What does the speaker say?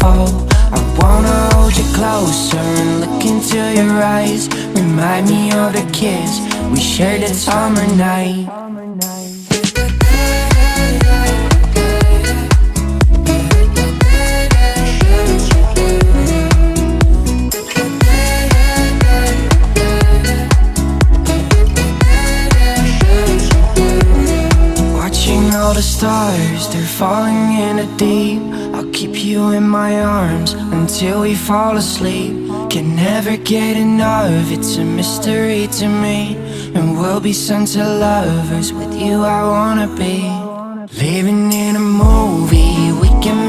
Oh, I wanna hold you closer and look into your eyes. Remind me of the kiss we shared that summer night. All the stars, they're falling in the deep. I'll keep you in my arms until we fall asleep. Can never get enough, it's a mystery to me. And we'll be sent to lovers, with you I wanna be. Living in a movie, we can